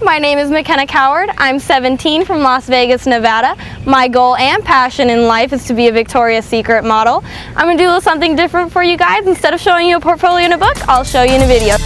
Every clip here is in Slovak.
My name is McKenna Coward. I'm 17 from Las Vegas, Nevada. My goal and passion in life is to be a Victoria's Secret model. I'm going to do a little something different for you guys. Instead of showing you a portfolio in a book, I'll show you in a video.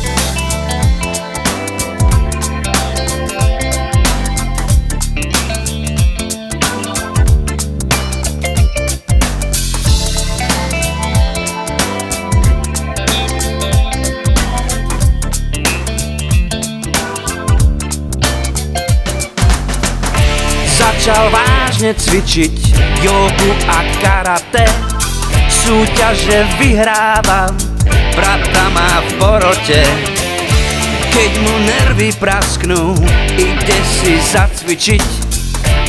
Začal vážne cvičiť jogu a karate, súťaže vyhrávam, brata má v porote. Keď mu nervy prasknú, ide si zacvičiť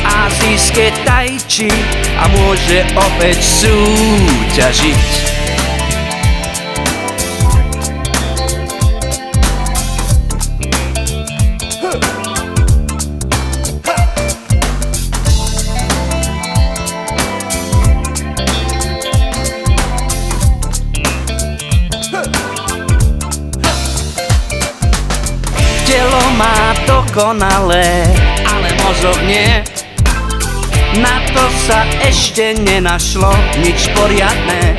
azijské tai chi a môže opäť súťažiť. Telo má dokonalé, ale mozog nie. Na to sa ešte nenašlo nič poriadne.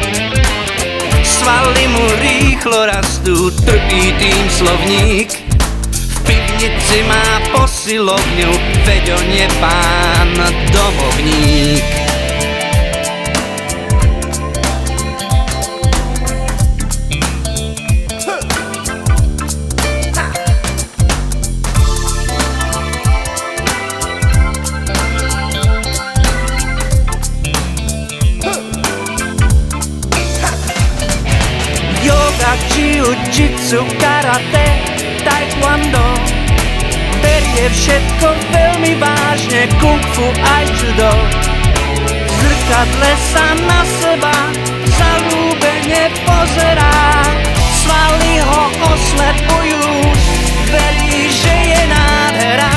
Svaly mu rýchlo rastú, trpí tým slovník. V pivnici má posilovňu, veď on je pán domovník. Yoga, jiu-jitsu, karate, taekwondo. Berie všetko veľmi vážne, kung fu aj judo. V zrkadle sa na seba zaľúbene pozerá. Svaly ho oslepujú, verí, že je nádhera.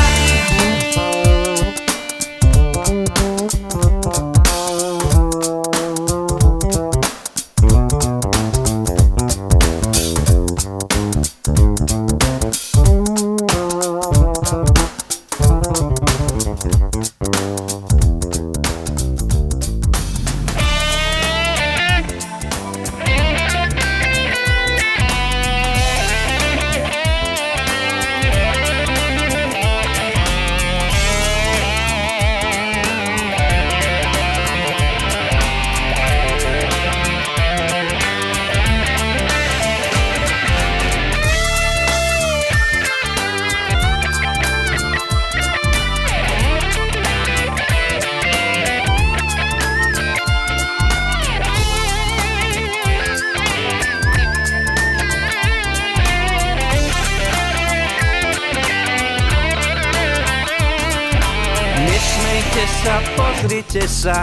Nesmejte sa, pozrite sa,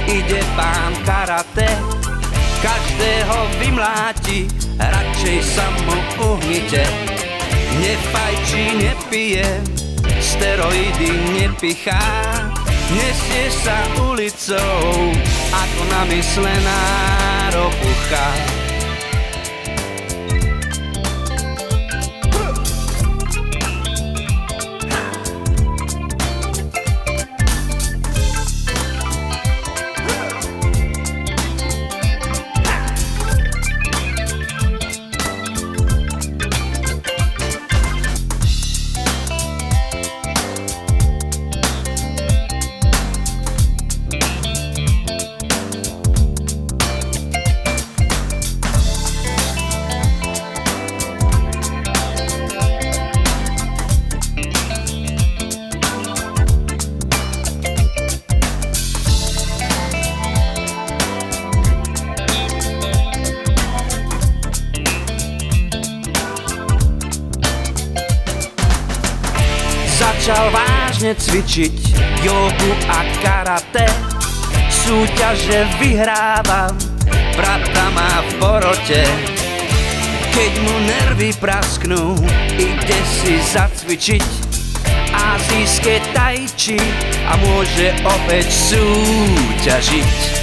ide pán karate. Každého vymláti, radšej sa mu uhnite. Nefajčí, nepije, steroidy nepichá. Nesie sa ulicou, ako namyslená ropucha. Začal vážne cvičiť jogu a karate, súťaže vyhrávam, brata má v porote. Keď mu nervy prasknú, ide si zacvičiť azijské tai chi a môže opäť súťažiť.